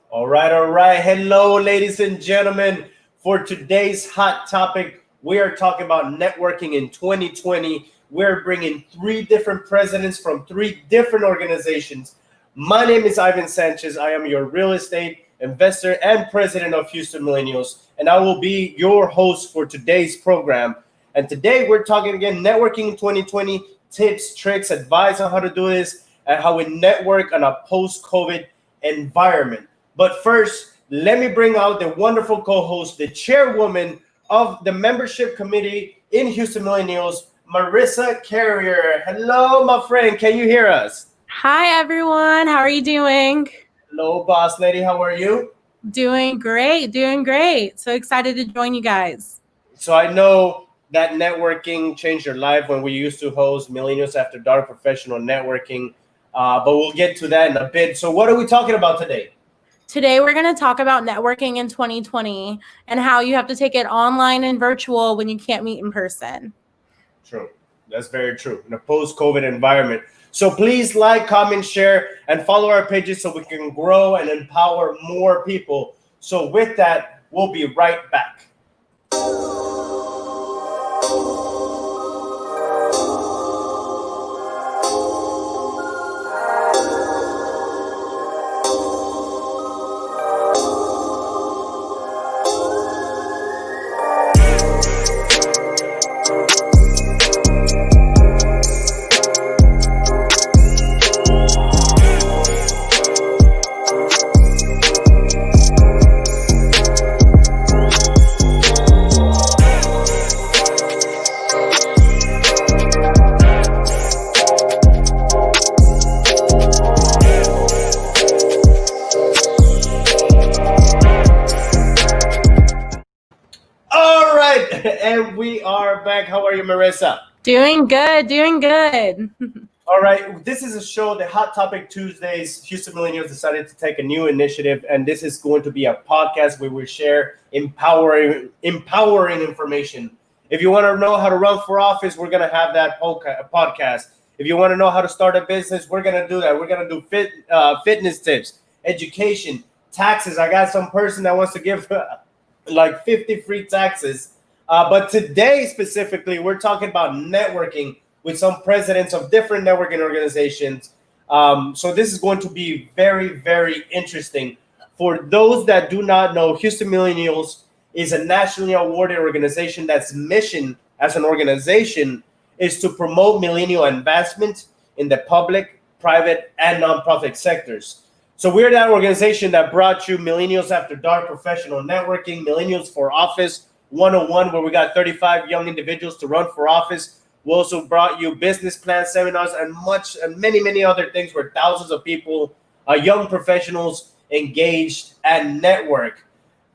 All right, all right. Hello, ladies and gentlemen. For today's hot topic, we are talking about networking in 2020. We're bringing three different presidents from three different organizations. My name is Ivan Sanchez. I am your real estate investor and president of Houston Millennials, and I will be your host for today's program. And today we're talking again networking in 2020, tips, tricks, advice on how to do this, and how we network on a post-COVID environment. But first, let me bring out the wonderful co-host, the chairwoman of the membership committee in Houston Millennials, Marissa Carrier. Hello, my friend. Can you hear us? Hi, everyone. How are you doing? Hello, boss lady. How are you? Doing great. Doing great. So excited to join you guys. So I know that networking changed your life when we used to host Millennials After Dark professional networking, but we'll get to that in a bit. So what are we talking about today? Today, we're going to talk about networking in 2020 and how you have to take it online and virtual when you can't meet in person. True. That's very true. In a post-COVID environment. So please like, comment, share, and follow our pages so we can grow and empower more people. So with that, we'll be right back. And we are back. How are you, Marissa? Doing good. Doing good. All right. This is a show, the Hot Topic Tuesdays. Houston Millennials decided to take a new initiative, and this is going to be a podcast where we share empowering information. If you want to know how to run for office, we're going to have that podcast. If you want to know how to start a business, we're going to do that. We're going to do fitness tips, education, taxes. I got some person that wants to give like 50 free taxes. But today specifically, we're talking about networking with some presidents of different networking organizations. So this is going to be very, very interesting. For those that do not know, Houston Millennials is a nationally awarded organization that's mission as an organization is to promote millennial advancement in the public, private, and nonprofit sectors. So we're that organization that brought you Millennials After Dark professional networking, Millennials for Office 101, where we got 35 young individuals to run for office. We also brought you business plan seminars and many other things where thousands of people, young professionals, engaged and network.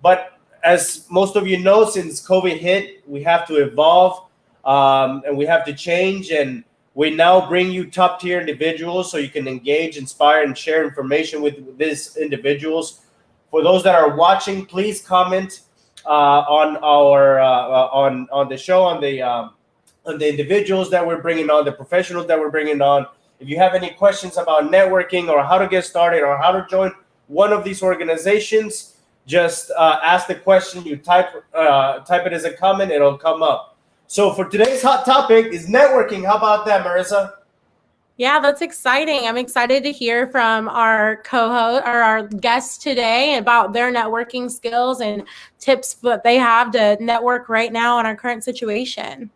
But as most of you know, since COVID hit, we have to evolve and we have to change. And we now bring you top tier individuals so you can engage, inspire, and share information with these individuals. For those that are watching, please comment on our on the show, on the individuals that we're bringing on, the professionals that we're bringing on. If you have any questions about networking or how to get started or how to join one of these organizations, just ask the question. You type it as a comment, it'll come up. So for today's hot topic is networking. How about that, Marissa? Yeah, that's exciting. I'm excited to hear from our co-host or our guests today about their networking skills and tips that they have to network right now in our current situation.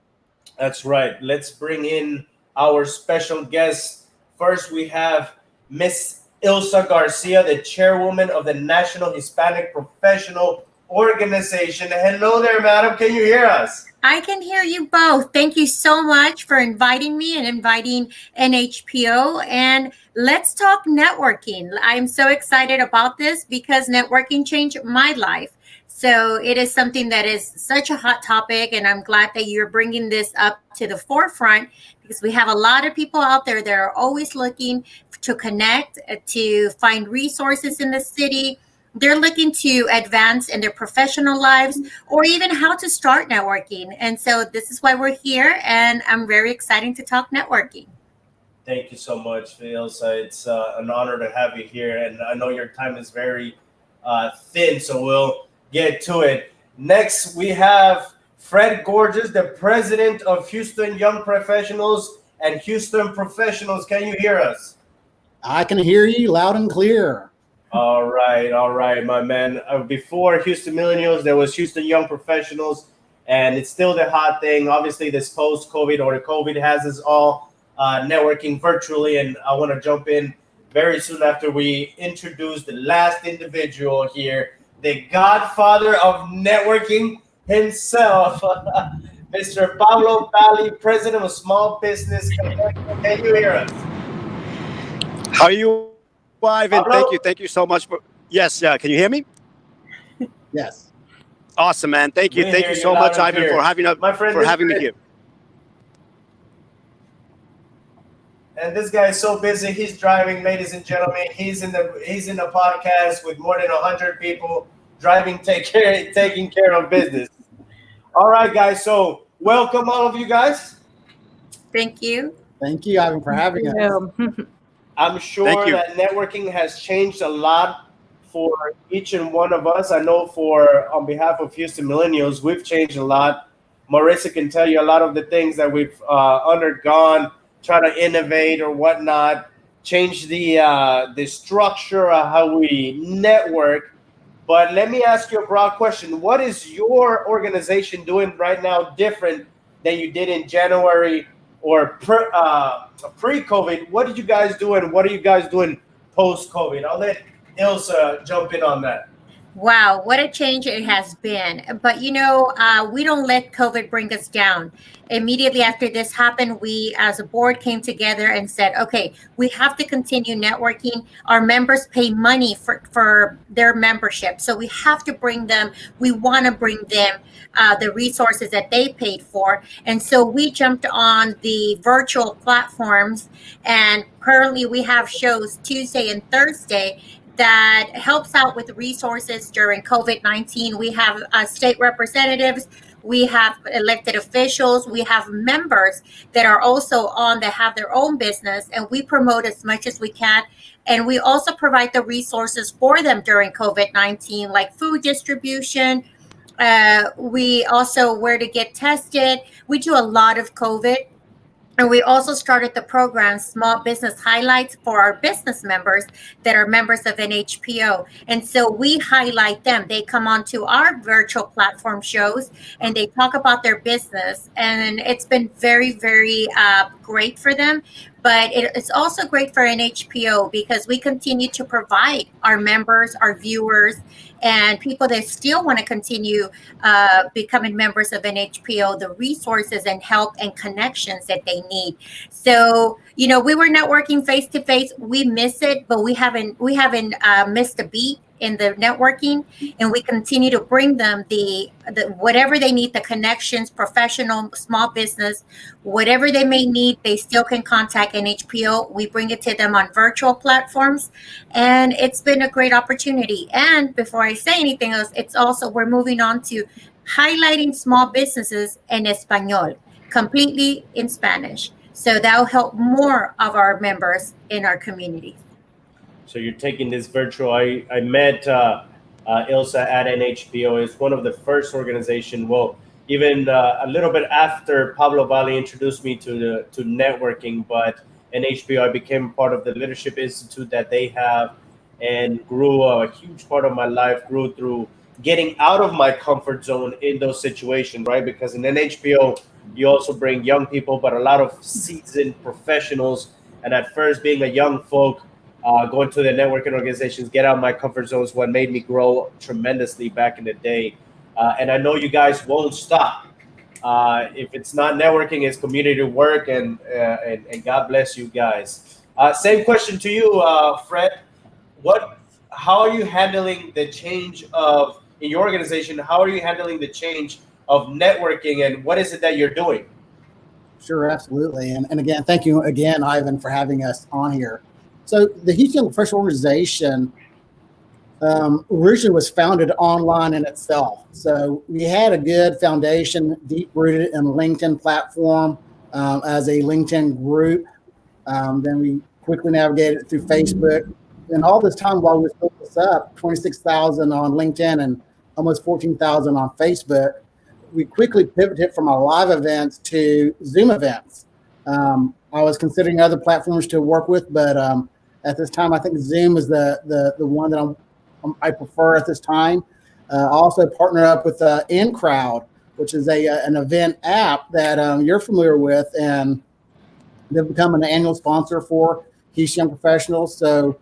That's right. Let's bring in our special guest. First, we have Miss Ilsa Garcia, the chairwoman of the National Hispanic Professional Organization. Hello there, madam. Can you hear us? I can hear you both. Thank you so much for inviting me and inviting NHPO. And let's talk networking. I'm so excited about this because networking changed my life. So it is something that is such a hot topic. And I'm glad that you're bringing this up to the forefront because we have a lot of people out there that are always looking to connect, to find resources in the city. They're looking to advance in their professional lives or even how to start networking. And so this is why we're here. And I'm very excited to talk networking. Thank you so much, Ilsa. It's an honor to have you here. And I know your time is very thin, so we'll get to it. Next, we have Fred Goerges, the president of Houston Young Professionals and Houston Professionals. Can you hear us? I can hear you loud and clear. All right, my man. Before Houston Millennials, there was Houston Young Professionals, and it's still the hot thing. Obviously, this post-COVID or the COVID has us all networking virtually, and I want to jump in very soon after we introduce the last individual here, the godfather of networking himself, Mr. Pablo Valle, president of Small Business Connect. Can you hear us? How are you, Ivan? Pablo? Thank you so much for. Yes, can you hear me? Yes. Awesome, man. Thank you so much, Ivan, for having me here. And this guy is so busy. He's driving, ladies and gentlemen. He's in the podcast with more than 100 people driving, taking care of business. All right, guys. So welcome, all of you guys. Thank you. Thank you, Ivan, for having us. I'm sure that networking has changed a lot for each and one of us. I know on behalf of Houston Millennials, we've changed a lot. Marissa can tell you a lot of the things that we've undergone, try to innovate or whatnot, change the structure of how we network. But let me ask you a broad question. What is your organization doing right now different than you did in January or pre-COVID? What did you guys do, and what are you guys doing post-COVID? I'll let Ilsa jump in on that. Wow, what a change it has been. But, we don't let COVID bring us down. Immediately after this happened, we as a board came together and said, okay, we have to continue networking. Our members pay money for their membership. So we have to we want to bring them the resources that they paid for. And so we jumped on the virtual platforms. And currently we have shows Tuesday and Thursday that helps out with resources during COVID-19. We have state representatives, we have elected officials, we have members that are also on that have their own business, and we promote as much as we can. And we also provide the resources for them during COVID-19, like food distribution. We also where to get tested. We do a lot of COVID. And we also started the program Small Business Highlights for our business members that are members of NHPO. And so we highlight them. They come onto our virtual platform shows and they talk about their business. And it's been very, very great for them. But it's also great for NHPO because we continue to provide our members, our viewers, and people that still want to continue becoming members of NHPO, the resources and help and connections that they need. So, we were networking face to face. We miss it, but we haven't missed a beat in the networking, and we continue to bring them the whatever they need, the connections, professional, small business, whatever they may need, they still can contact NHPO. We bring it to them on virtual platforms, and it's been a great opportunity. And before I say anything else, we're moving on to highlighting small businesses in Espanol, completely in Spanish. So that will help more of our members in our community. So you're taking this virtual. I met Ilsa at NHPO. It's one of the first organization. Well, even a little bit after Pablo Valle introduced me to networking, but NHPO, I became part of the Leadership Institute that they have, and grew a huge part of my life grew through getting out of my comfort zone in those situations, right? Because in NHPO, you also bring young people, but a lot of seasoned professionals. And at first, being a young folk, going to the networking organizations, get out of my comfort zone is what made me grow tremendously back in the day. And I know you guys won't stop. If it's not networking, it's community work, and God bless you guys. Same question to you, Fred. How are you handling the change in your organization? How are you handling the change of networking, and what is it that you're doing? Sure, absolutely. And again, thank you again, Ivan, for having us on here. So the Houston Professional Organization originally was founded online in itself. So we had a good foundation, deep rooted in LinkedIn platform as a LinkedIn group. Then we quickly navigated through Facebook, in all this time while we built this up, 26,000 on LinkedIn and almost 14,000 on Facebook, we quickly pivoted from our live events to Zoom events. I was considering other platforms to work with, but at this time, I think Zoom is the one that I prefer at this time. I also partner up with InCrowd, which is an event app that you're familiar with, and they've become an annual sponsor for Houston Young Professionals. So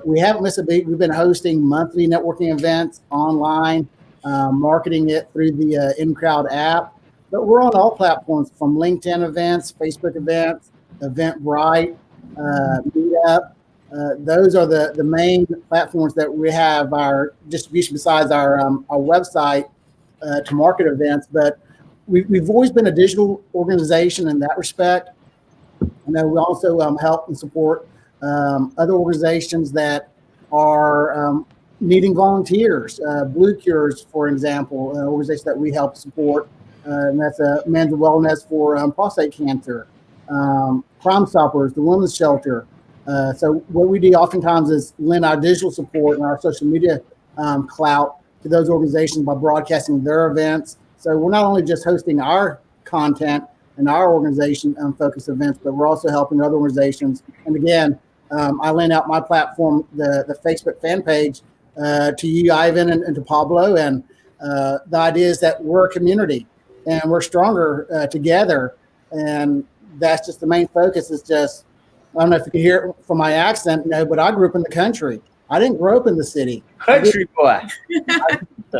we haven't missed a beat. We've been hosting monthly networking events online, marketing it through the InCrowd app. But we're on all platforms, from LinkedIn events, Facebook events, Eventbrite, Meetup. Those are the main platforms that we have our distribution besides our website to market events. But we've always been a digital organization in that respect. And then we also help and support other organizations that are needing volunteers. Blue Cures, for example, an organization that we help support, and that's a men's wellness for prostate cancer. Crime Stoppers, the women's shelter. So what we do oftentimes is lend our digital support and our social media clout to those organizations by broadcasting their events. So we're not only just hosting our content and our organization focused events, but we're also helping other organizations. And again, I lend out my platform, the Facebook fan page, to you, Ivan, and to Pablo. And the idea is that we're a community and we're stronger together. And that's just the main focus. Is just, I don't know if you can hear it from my accent, but I grew up in the country. I didn't grow up in the city. Country boy.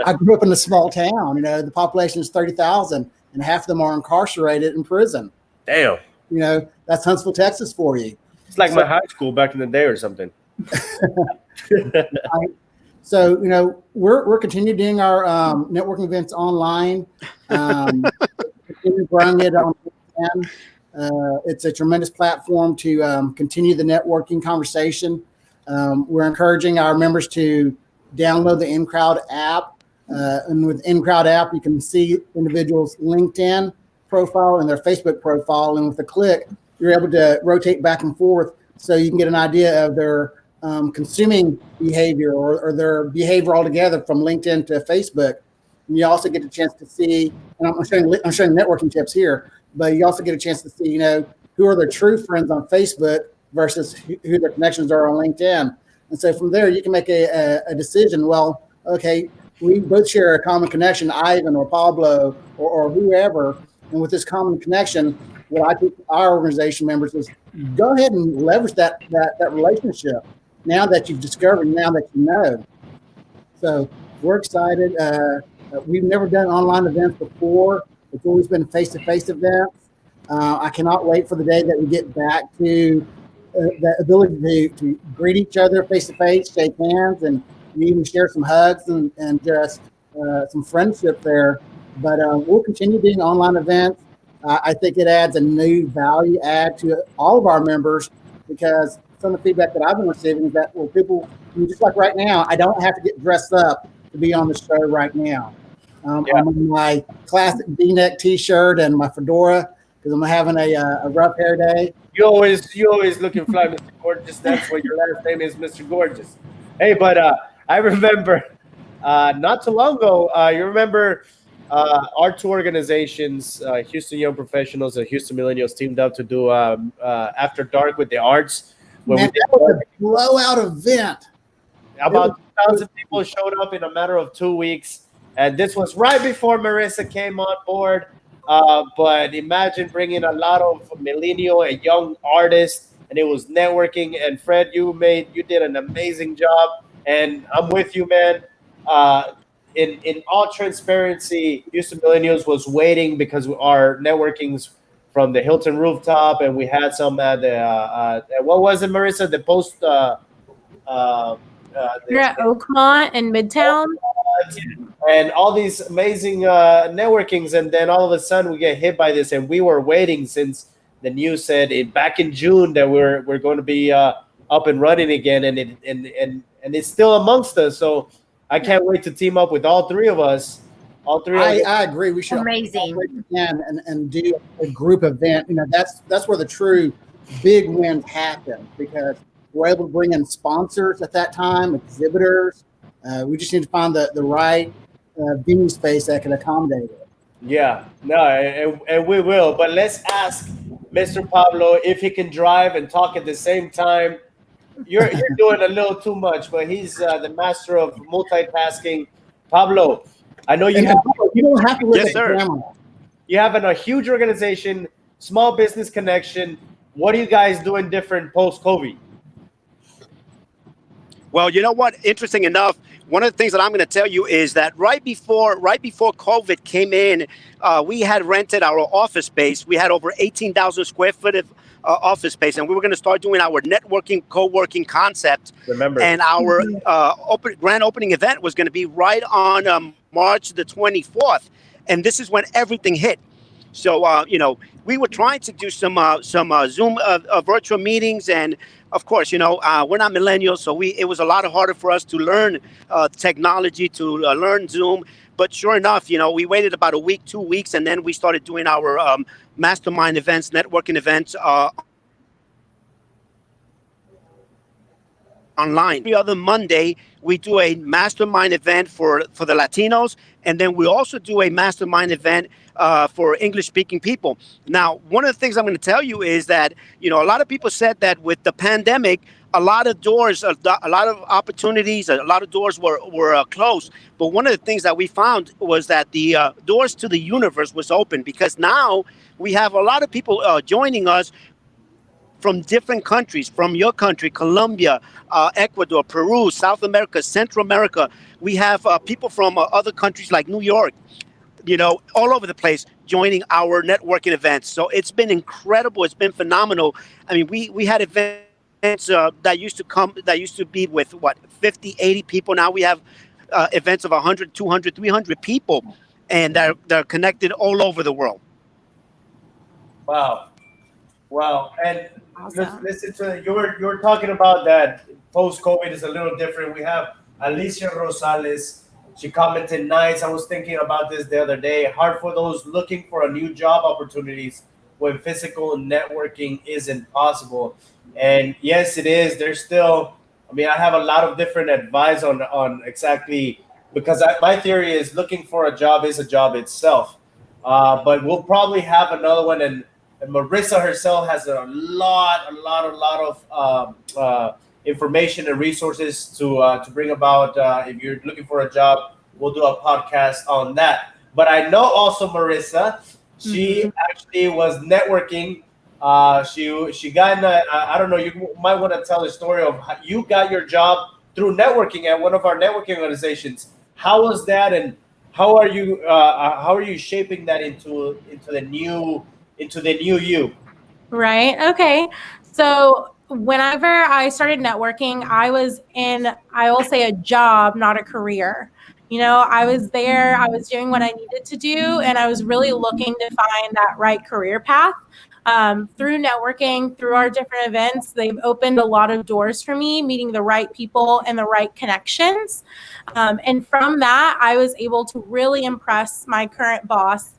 I grew up in a small town. The population is 30,000, and half of them are incarcerated in prison. Damn. That's Huntsville, Texas for you. It's like my high school back in the day or something. So, we're continuing doing our networking events online. Continue growing it on LinkedIn. It's a tremendous platform to continue the networking conversation. We're encouraging our members to download the InCrowd app. And with InCrowd app, you can see individuals' LinkedIn profile and their Facebook profile. And with a click, you're able to rotate back and forth so you can get an idea of their consuming behavior or their behavior altogether from LinkedIn to Facebook. And you also get a chance to see, and I'm showing networking tips here, but you also get a chance to see, who are their true friends on Facebook versus who their connections are on LinkedIn. And so from there, you can make a decision. Well, okay, we both share a common connection, Ivan or Pablo or whoever. And with this common connection, what I think our organization members is go ahead and leverage that relationship now that you've discovered, now that you know. So we're excited. We've never done online events before. It's always been face-to-face events. I cannot wait for the day that we get back to the ability to greet each other face-to-face, shake hands, and even share some hugs and just some friendship there. But we'll continue doing online events. I think it adds a new value add to all of our members, because some of the feedback that I've been receiving is that, well, people, just like right now, I don't have to get dressed up to be on the show right now. I'm in my classic V-neck T-shirt and my fedora because I'm having a rough hair day. You always looking fly, Mr. Goerges. That's what your last name is, Mr. Goerges. Hey, but I remember not too long ago, you remember our two organizations, Houston Young Professionals and Houston Millennials, teamed up to do After Dark with the Arts. Man, that was a blowout event. About 2,000 people showed up in a matter of 2 weeks. And this was right before Marissa came on board. But imagine bringing a lot of millennial and young artists, and it was networking. And Fred, you did an amazing job. And I'm with you, man. In all transparency, Houston Millennials was waiting because our networking's from the Hilton rooftop, and we had some at the what was it, Marissa? The post. You're at Oakmont in Midtown. And all these amazing networkings, and then all of a sudden we get hit by this, and we were waiting since the news said back in June that we're going to be up and running again, and it's still amongst us. So I can't wait to team up with all three of us. I agree. We should amazing and do a group event. That's where the true big wins happen, because We're able to bring in sponsors at that time, exhibitors. We just need to find the right venue space that can accommodate it. Yeah, no, and we will. But let's ask Mr. Pablo if he can drive and talk at the same time. You're doing a little too much, but he's the master of multitasking. Pablo, I know you don't have to look at sir. the camera. You have a huge organization, small business connection. What are you guys doing different post-COVID? Well, you know what? Interesting enough, one of the things that I'm going to tell you is that right before COVID came in, we had rented our office space. We had over 18,000 square foot of office space, and we were going to start doing our networking, co-working concept. Remember, and our grand opening event was going to be right on March the 24th, and this is when everything hit. So we were trying to do some Zoom virtual meetings, and of course, we're not millennials, so it was a lot harder for us to learn technology, to learn Zoom. But sure enough, we waited about a week, 2 weeks, and then we started doing our mastermind events, networking events online. Every other Monday, we do a mastermind event for the Latinos, and then we also do a mastermind event for English-speaking people. Now, one of the things I'm going to tell you is that, a lot of people said that with the pandemic, a lot of doors, a lot of opportunities, a lot of doors were closed. But one of the things that we found was that the doors to the universe was open, because now we have a lot of people joining us from different countries, from your country, Colombia, Ecuador, Peru, South America, Central America. We have people from other countries like New York, all over the place joining our networking events. So it's been incredible. It's been phenomenal. I mean, we had events that used to be with 50, 80 people. Now we have events of 100, 200, 300 people, and they're connected all over the world. Wow. And Awesome. listen to it. You're talking about that post-COVID is a little different. We have Alicia Rosales. She commented nice. I was thinking about this the other day. Hard for those looking for a new job opportunities when physical networking isn't possible. And yes, it is. There's still, I have a lot of different advice on exactly, because my theory is looking for a job is a job itself. But we'll probably have another one, and Marissa herself has a lot of information and resources to bring about. If you're looking for a job, we'll do a podcast on that. But I know also Marissa, she actually was networking. She got in I don't know, you might want to tell the story of how you got your job through networking at one of our networking organizations. How was that, and how are you shaping that into the new you? Right. Okay. So whenever I started networking, I was in, I will say, a job, not a career. I was there, I was doing what I needed to do, and I was really looking to find that right career path. Through networking, through our different events, they've opened a lot of doors for me, meeting the right people and the right connections. And from that, I was able to really impress my current boss.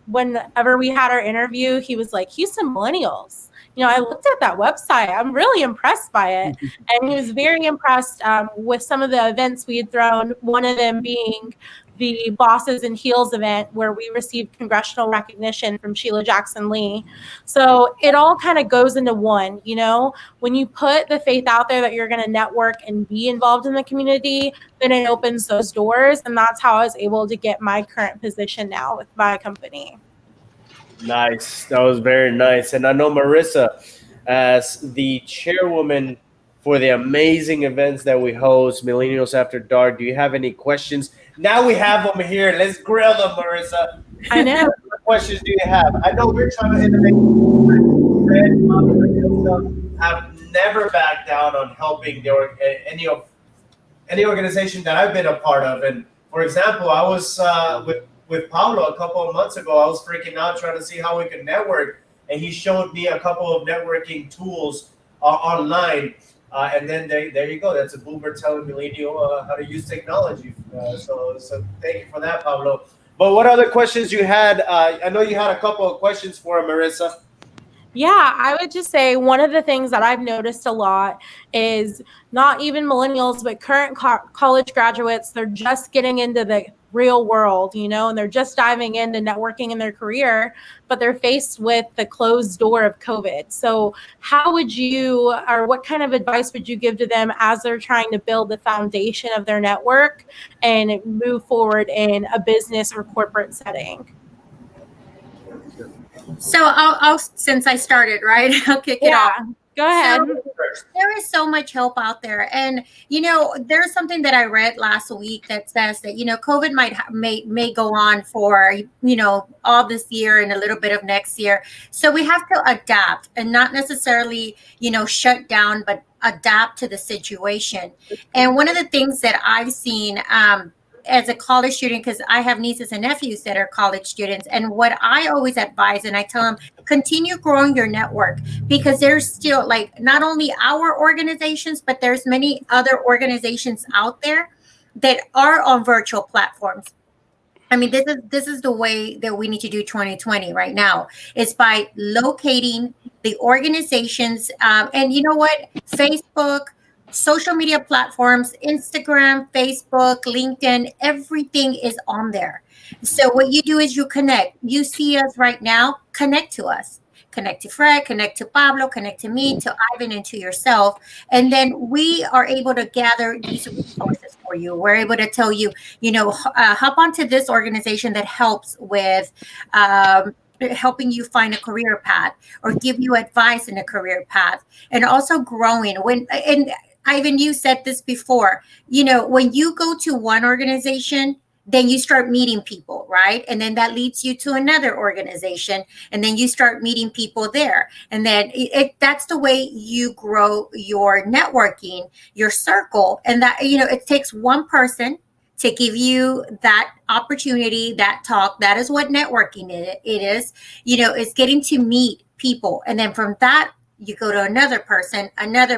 Whenever we had our interview, he was like, Houston Millennials. I looked at that website. I'm really impressed by it. And he was very impressed with some of the events we had thrown, one of them being the Bosses and Heels event, where we received congressional recognition from Sheila Jackson Lee. So it all kind of goes into one. When you put the faith out there that you're going to network and be involved in the community, then it opens those doors. And that's how I was able to get my current position now with my company. Nice. That was very nice. And I know Marissa, as the chairwoman for the amazing events that we host, Millennials After Dark, do you have any questions? Now we have them here. Let's grill them, Marissa. I know. What questions do you have? I know we're trying to innovate. Have never backed down on helping any organization that I've been a part of. And for example, I was with Pablo a couple of months ago. I was freaking out trying to see how we could network, and he showed me a couple of networking tools online. And then there you go. That's a boomer telling Millennial how to use technology. So thank you for that, Pablo. But what other questions you had? I know you had a couple of questions for Marissa. Yeah, I would just say one of the things that I've noticed a lot is not even millennials, but current college graduates, they're just getting into the real world, and they're just diving into networking in their career, but they're faced with the closed door of COVID. So how would you, or what kind of advice would you give to them as they're trying to build the foundation of their network and move forward in a business or corporate setting? So I'll since I started, right, I'll kick it off. Go ahead. So there is so much help out there. And, there's something that I read last week that says that, COVID may go on for, all this year and a little bit of next year. So we have to adapt and not necessarily, shut down, but adapt to the situation. And one of the things that I've seen, as a college student, because I have nieces and nephews that are college students, and what I always advise and I tell them, continue growing your network, because there's still like not only our organizations, but there's many other organizations out there that are on virtual platforms. I mean, this is the way that we need to do 2020 right now, is by locating the organizations, and you know what, Facebook, social media platforms, Instagram, Facebook, LinkedIn, everything is on there. So what you do is you connect. You see us right now, connect to us. Connect to Fred, connect to Pablo, connect to me, to Ivan, and to yourself. And then we are able to gather these resources for you. We're able to tell you, hop onto this organization that helps with helping you find a career path, or give you advice in a career path, and also growing. And Ivan, you said this before, when you go to one organization, then you start meeting people, right? And then that leads you to another organization, and then you start meeting people there. And then that's the way you grow your networking, your circle. And that, it takes one person to give you that opportunity, that talk. That is what networking it is. It's getting to meet people. And then from that, you go to another person, and another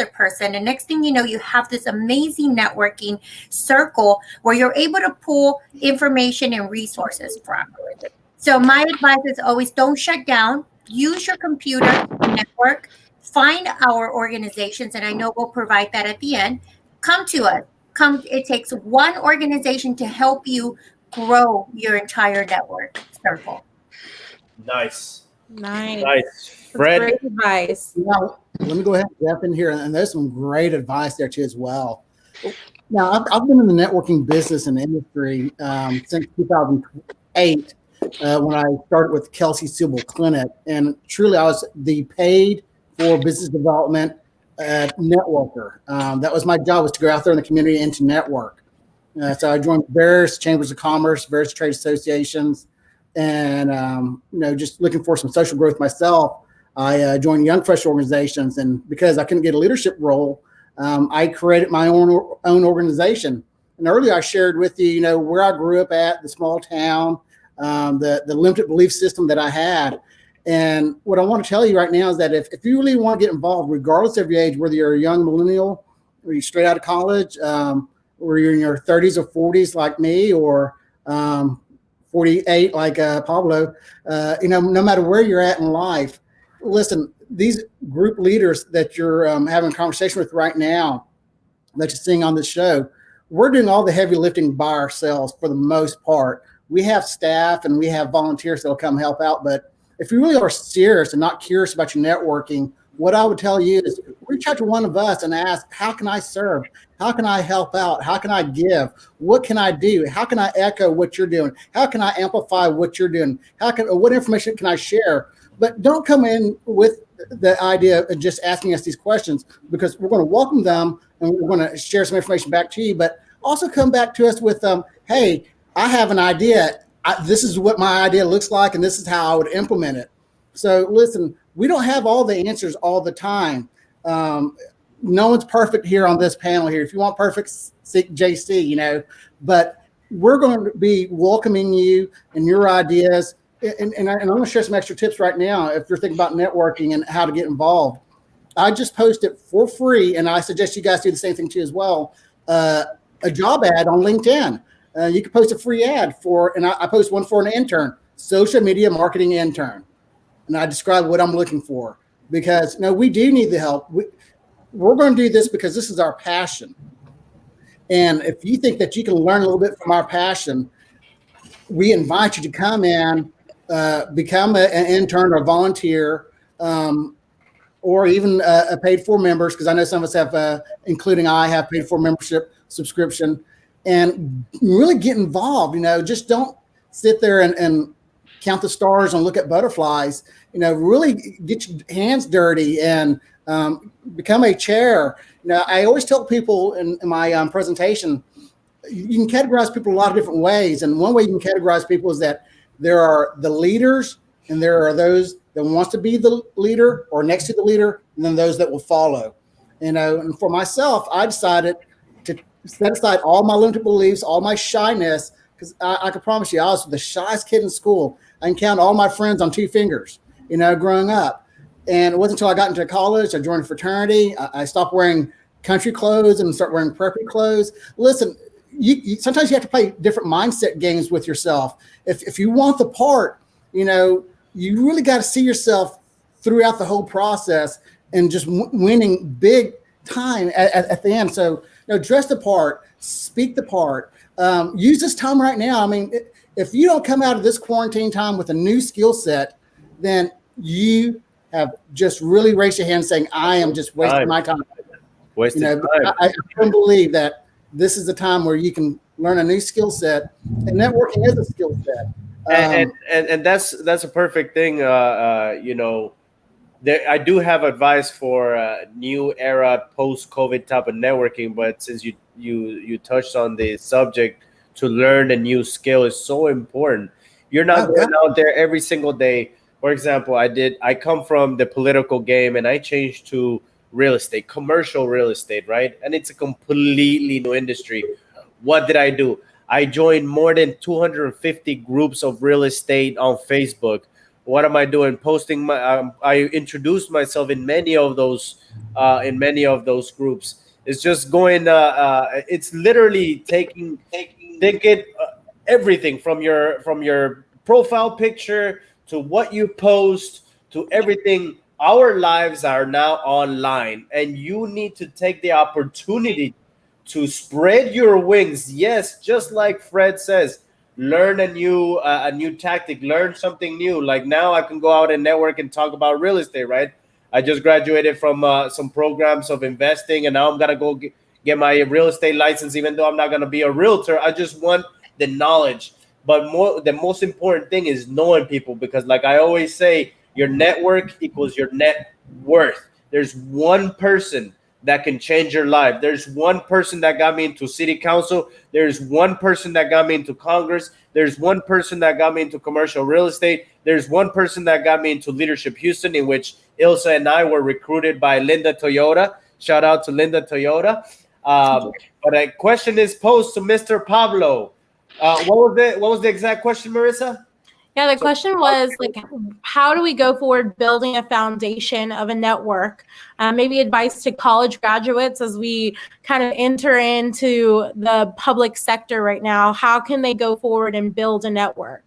person. And next thing you know, you have this amazing networking circle where you're able to pull information and resources from. So my advice is always, don't shut down. Use your computer, network, find our organizations. And I know we'll provide that at the end. Come to us. It takes one organization to help you grow your entire network circle. Nice. Fred. Great advice. Now, let me go ahead and jump in here, and there's some great advice there too as well. Now, I've been in the networking business and industry since 2008 when I started with Kelsey Sybil Clinic, and truly I was the paid for business development networker. That was my job, was to go out there in the community and to network. So I joined various chambers of commerce, various trade associations, and just looking for some social growth myself. I joined young fresh organizations, and because I couldn't get a leadership role, I created my own organization. And earlier I shared with you, where I grew up at, the small town, the limited belief system that I had. And what I want to tell you right now is that if you really want to get involved, regardless of your age, whether you're a young millennial or you're straight out of college, or you're in your 30s or 40s like me, or 48 like Pablo, no matter where you're at in life, listen, these group leaders that you're having a conversation with right now, that you're seeing on this show, we're doing all the heavy lifting by ourselves for the most part. We have staff and we have volunteers that'll come help out. But if you really are serious and not curious about your networking, what I would tell you is reach out to one of us and ask, how can I serve? How can I help out? How can I give? What can I do? How can I echo what you're doing? How can I amplify what you're doing? What information can I share? But don't come in with the idea of just asking us these questions, because we're going to welcome them and we're going to share some information back to you. But also come back to us with, hey, I have an idea. This is what my idea looks like, and this is how I would implement it. So listen, we don't have all the answers all the time. No one's perfect here on this panel here. If you want perfect, seek JC, but we're going to be welcoming you and your ideas. And I'm going to share some extra tips right now if you're thinking about networking and how to get involved. I just posted for free, and I suggest you guys do the same thing too as well, a job ad on LinkedIn. You can post a free ad and I post one for an intern, social media marketing intern. and I describe what I'm looking for, because we do need the help. We're going to do this because this is our passion. And if you think that you can learn a little bit from our passion, we invite you to come in, become an intern or volunteer, or even a paid for members, because I know some of us have, including I have paid for membership subscription, and really get involved. Just don't sit there and count the stars and look at butterflies. Really get your hands dirty and become a chair. I always tell people in my presentation, you can categorize people a lot of different ways. And one way you can categorize people is that there are the leaders, and there are those that wants to be the leader or next to the leader, and then those that will follow. And for myself, I decided to set aside all my limited beliefs, all my shyness, because I can promise you, I was the shyest kid in school. I can count all my friends on 2 fingers, growing up. And it wasn't until I got into college, I joined a fraternity. I stopped wearing country clothes and started wearing preppy clothes. Listen, you sometimes you have to play different mindset games with yourself. If you want the part, you really got to see yourself throughout the whole process and just winning big time at the end. So, dress the part, speak the part, use this time right now. I mean, if you don't come out of this quarantine time with a new skill set, then you have just really raised your hand saying, I am just wasting my time. Wasted time. I couldn't believe that this is the time where you can learn a new skill set, and networking is a skill set. And that's a perfect thing. I do have advice for new era post-COVID type of networking, but since you touched on the subject, to learn a new skill is so important. You're not going out there every single day. For example, I come from the political game, and I changed to real estate, commercial real estate, right? And it's a completely new industry. What did I do? I joined more than 250 groups of real estate on Facebook. What am I doing? Posting I introduced myself in many of those groups. It's just going. It's literally taking everything from your profile picture to what you post to everything. Our lives are now online, and you need to take the opportunity to spread your wings. Yes, just like Fred says, learn a new tactic, learn something new. Like now I can go out and network and talk about real estate, right? I just graduated from some programs of investing, and now I'm going to go get my real estate license, even though I'm not going to be a realtor. I just want the knowledge. But the most important thing is knowing people, because like I always say, your network equals your net worth. There's one person that can change your life. There's one person that got me into city council. There's one person that got me into Congress. There's one person that got me into commercial real estate. There's one person that got me into Leadership Houston, in which Ilsa and I were recruited by Linda Toyota. Shout out to Linda Toyota. But a question is posed to Mr. Pablo. What was the exact question, Marissa? Yeah, the question was like, how do we go forward building a foundation of a network? Maybe advice to college graduates as we kind of enter into the public sector right now. How can they go forward and build a network?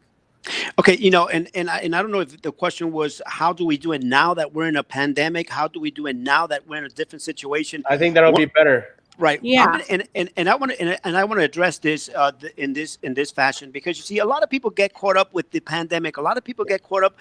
Okay, and I don't know if the question was, how do we do it now that we're in a pandemic? How do we do it now that we're in a different situation? I think that'll be better. Right. Yeah. And I want to address this in this fashion, because you see, a lot of people get caught up with the pandemic. A lot of people get caught up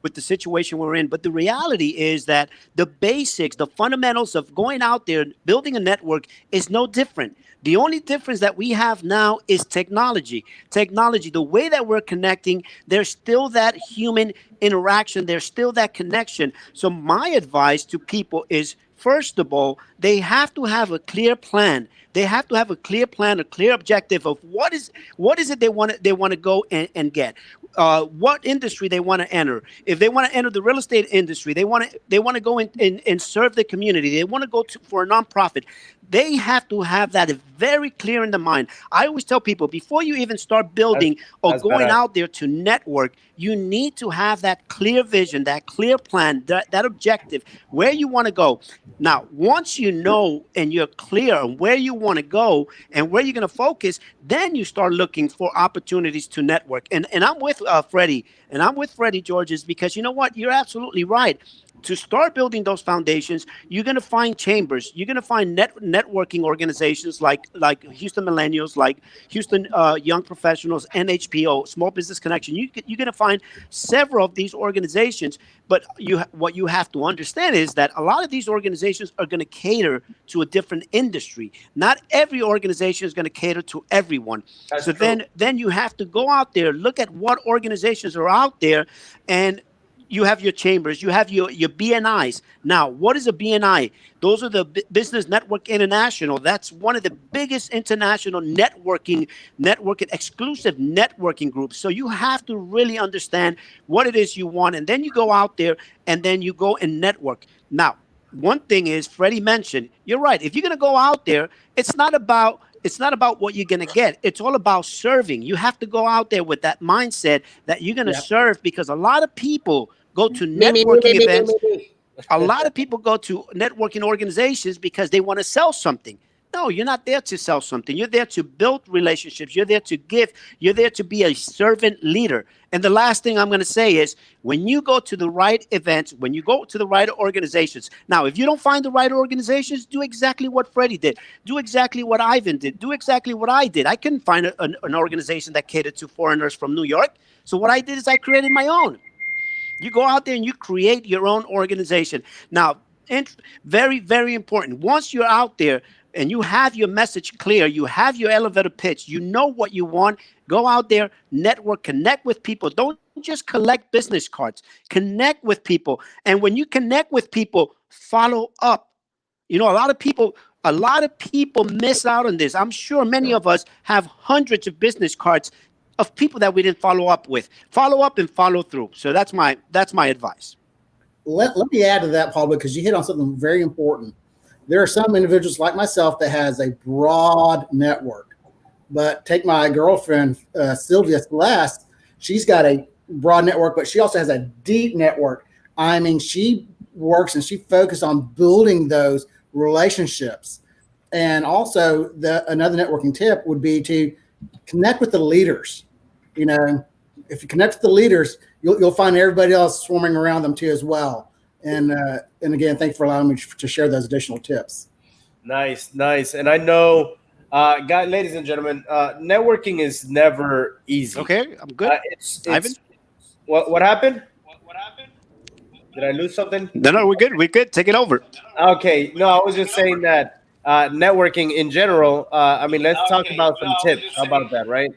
with the situation we're in. But the reality is that the basics, the fundamentals of going out there, building a network is no different. The only difference that we have now is technology. Technology, the way that we're connecting, there's still that human interaction. There's still that connection. So my advice to people is, first of all, they have to have a clear plan. They have to have a clear plan, a clear objective of what is it they want to go and get. What industry they want to enter. If they want to enter the real estate industry, they want to go and serve the community. They want to go for a nonprofit. They have to have that very clear in the mind. I always tell people, before you even start building or going out there to network, you need to have that clear vision, that clear plan, that objective, where you want to go. Now, once you know and you're clear on where you want to go and where you're going to focus, then you start looking for opportunities to network. And I'm with Freddie, and I'm with Freddie Georges, because you know what? You're absolutely right. To start building those foundations, you're going to find chambers. You're going to find networking organizations like Houston Millennials, like Houston Young Professionals, NHPO, Small Business Connection. You're going to find several of these organizations. But what you have to understand is that a lot of these organizations are going to cater to a different industry. Not every organization is going to cater to everyone. That's so true. Then you have to go out there, look at what organizations are out there, and you have your chambers, you have your BNIs. Now, what is a BNI? Those are the Business Network International. That's one of the biggest international networking, exclusive networking groups. So you have to really understand what it is you want. And then you go out there and then you go and network. Now, one thing is, Freddie mentioned, you're right. If you're going to go out there, it's not about what you're going to get. It's all about serving. You have to go out there with that mindset that you're going to serve, because a lot of people go to networking events. A lot of people go to networking organizations because they want to sell something. No, you're not there to sell something. You're there to build relationships. You're there to give. You're there to be a servant leader. And the last thing I'm going to say is, when you go to the right events, when you go to the right organizations. Now, if you don't find the right organizations, do exactly what Freddie did. Do exactly what Ivan did. Do exactly what I did. I couldn't find an organization that catered to foreigners from New York. So what I did is I created my own. You go out there and you create your own organization. Now, very, very important. Once you're out there and you have your message clear, you have your elevator pitch, you know what you want, go out there, network, connect with people. Don't just collect business cards. Connect with people. And when you connect with people, follow up. You know, a lot of people miss out on this. I'm sure many of us have hundreds of business cards of people that we didn't follow up with. Follow up and follow through. So that's my advice. Let me add to that, Pablo, because you hit on something very important. There are some individuals like myself that has a broad network, but take my girlfriend, Sylvia Celeste. She's got a broad network, but she also has a deep network. I mean, she works and she focuses on building those relationships. And also another networking tip would be to connect with the leaders. You know, if you connect with the leaders, you'll find everybody else swarming around them too as well. And again, thanks for allowing me to share those additional tips. Nice. And I know, guys, ladies and gentlemen, networking is never easy. Okay, I'm good. Ivan? What happened? What happened? Did I lose something? No, we're good. We're good. Take it over. Okay. No, I was just saying that networking in general, I mean, let's talk about some tips. How about that, right?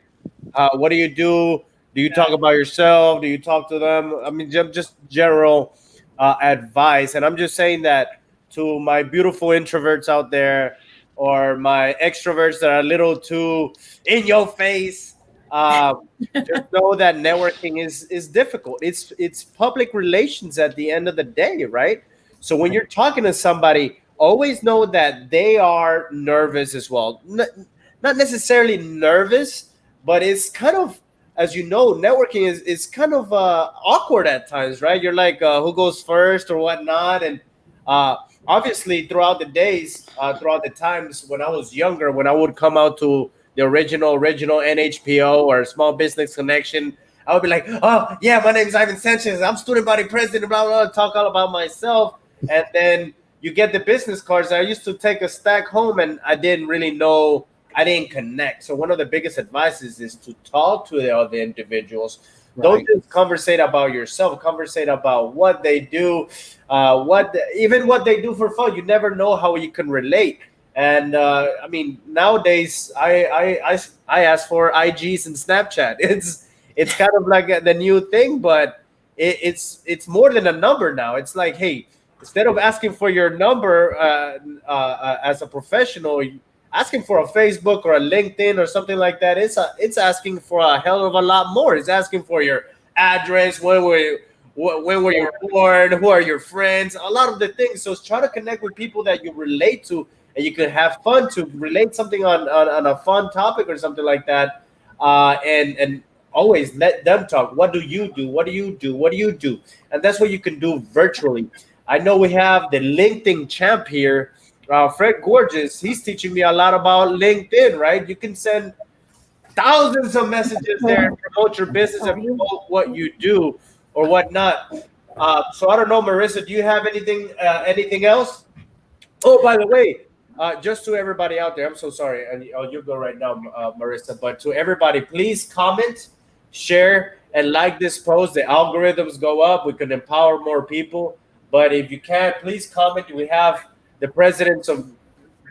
What do you do? Do you talk about yourself? Do you talk to them? I mean, just general advice. And I'm just saying that to my beautiful introverts out there, or my extroverts that are a little too in your face, just know that networking is difficult. It's public relations at the end of the day, right? So when you're talking to somebody, always know that they are nervous as well. Not necessarily nervous, but it's kind of, as you know, networking is kind of awkward at times, right? You're like, who goes first or whatnot? And obviously, throughout the days, throughout the times when I was younger, when I would come out to the original NHPO or Small Business Connection, I would be like, oh, yeah, my name is Ivan Sanchez. I'm student body president, blah, blah, blah, talk all about myself. And then you get the business cards. I used to take a stack home, and I didn't really know. I didn't connect. So one of the biggest advices is to talk to the other individuals. Right. Don't just conversate about yourself. Conversate about what they do, even what they do for fun. You never know how you can relate. And I mean, nowadays I ask for IGs and Snapchat. It's kind of like the new thing, but it's more than a number now. It's like, hey, instead of asking for your number as a professional, asking for a Facebook or a LinkedIn or something like that, it's asking for a hell of a lot more. It's asking for your address, when were you born, who are your friends, a lot of the things. So try to connect with people that you relate to and you can have fun to relate something on a fun topic or something like that. And always let them talk. What do you do? What do you do? What do you do? And that's what you can do virtually. I know we have the LinkedIn champ here, Fred Goerges. He's teaching me a lot about LinkedIn, right? You can send thousands of messages there and promote your business and promote what you do or whatnot. So I don't know, Marissa, do you have anything else? Oh, by the way, just to everybody out there, I'm so sorry. And you go right now, Marissa. But to everybody, please comment, share, and like this post. The algorithms go up. We can empower more people. But if you can, please comment. We have the presidents of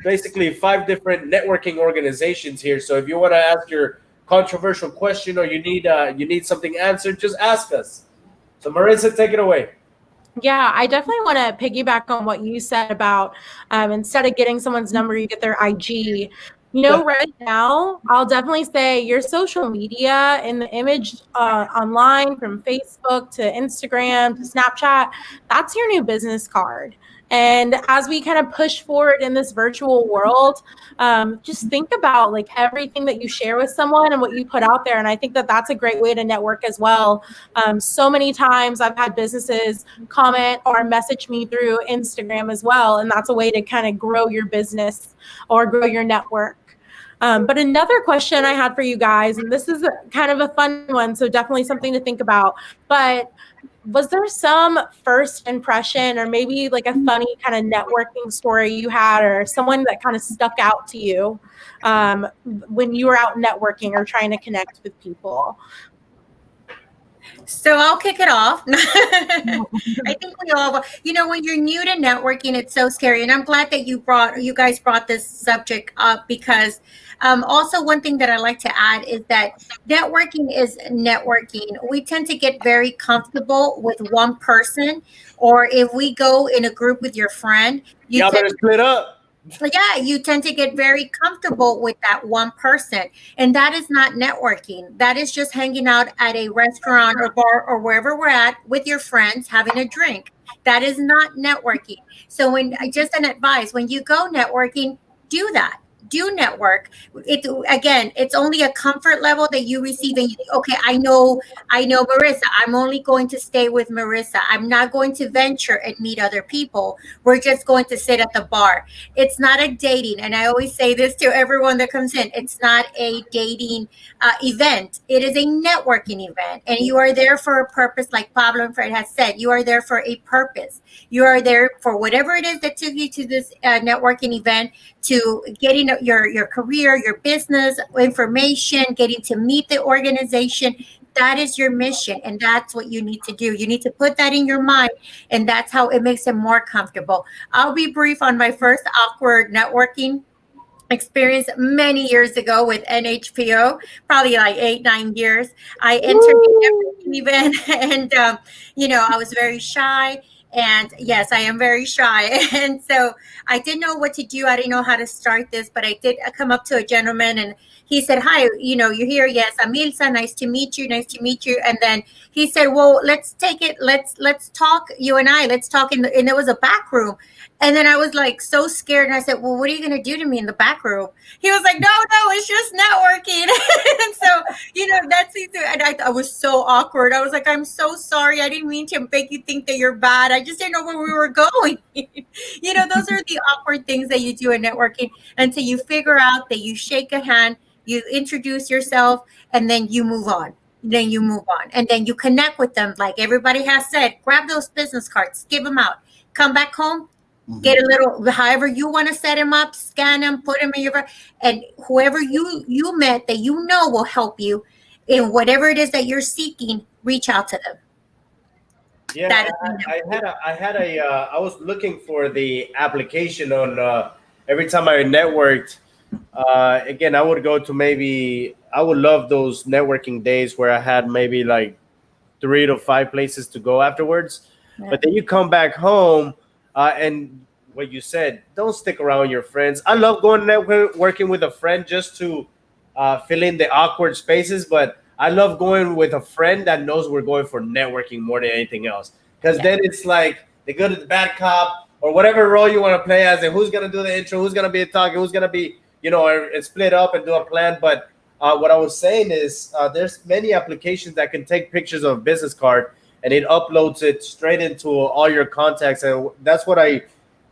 basically 5 different networking organizations here. So if you want to ask your controversial question or you need something answered, just ask us. So Marissa, take it away. Yeah, I definitely want to piggyback on what you said about instead of getting someone's number, you get their IG. Right now, I'll definitely say your social media in the image online, from Facebook to Instagram to Snapchat, that's your new business card. And as we kind of push forward in this virtual world, just think about like everything that you share with someone and what you put out there. And I think that that's a great way to network as well. So many times I've had businesses comment or message me through Instagram as well. And that's a way to kind of grow your business or grow your network. But another question I had for you guys, and this is kind of a fun one, so definitely something to think about, but was there some first impression or maybe like a funny kind of networking story you had or someone that kind of stuck out to you when you were out networking or trying to connect with people? So I'll kick it off. I think we all, when you're new to networking, it's so scary. And I'm glad that you guys brought this subject up, because also one thing that I like to add is that networking is networking. We tend to get very comfortable with one person, or if we go in a group with your friend, y'all better split up. Yeah, you tend to get very comfortable with that one person. And that is not networking. That is just hanging out at a restaurant or bar or wherever we're at with your friends, having a drink. That is not networking. So just an advice, when you go networking, do that. Do network. It's only a comfort level that you receive. And okay, I know Marissa. I'm only going to stay with Marissa. I'm not going to venture and meet other people. We're just going to sit at the bar. It's not a dating. And I always say this to everyone that comes in. It's not a dating event. It is a networking event. And you are there for a purpose, like Pablo and Fred has said. You are there for a purpose. You are there for whatever it is that took you to this networking event, to getting your career, your business information, getting to meet the organization. That is your mission, and that's what you need to do. You need to put that in your mind, and that's how it makes it more comfortable. I'll be brief on my first awkward networking experience many years ago with NHPO, probably like 8-9 years. I entered the networking event, and I was very shy. And yes, I am very shy. And so I didn't know what to do. I didn't know how to start this, but I did come up to a gentleman, and he said, "Hi, you're here." "Yes, I'm Ilsa. Nice to meet you. Nice to meet you." And then he said, "Well, let's take it. Let's talk. You and I, let's talk." And there was a back room. And then I was like so scared. And I said, "Well, what are you going to do to me in the back room?" He was like, no, it's just networking. And so, that's it. And I was so awkward. I was like, "I'm so sorry. I didn't mean to make you think that you're bad. I just didn't know where we were going." Those are the awkward things that you do in networking until you figure out that you shake a hand, you introduce yourself, and then you move on. And then you connect with them. Like everybody has said, grab those business cards, give them out, come back home. Get a little, however you want to set them up, scan them, put them in your, and whoever you met that will help you in whatever it is that you're seeking, reach out to them. Yeah, I was looking for the application on every time I networked. Again, I would go to I would love those networking days where I had maybe like 3 to 5 places to go afterwards. Yeah. But then you come back home. And what you said, don't stick around with your friends. I love going networking with a friend just to fill in the awkward spaces, but I love going with a friend that knows we're going for networking more than anything else. Because then it's like they go to the bad cop, or whatever role you want to play as, and who's gonna do the intro, who's gonna be talking, who's gonna be, or split up and do a plan. But what I was saying is, there's many applications that can take pictures of a business card and it uploads it straight into all your contacts, and that's what I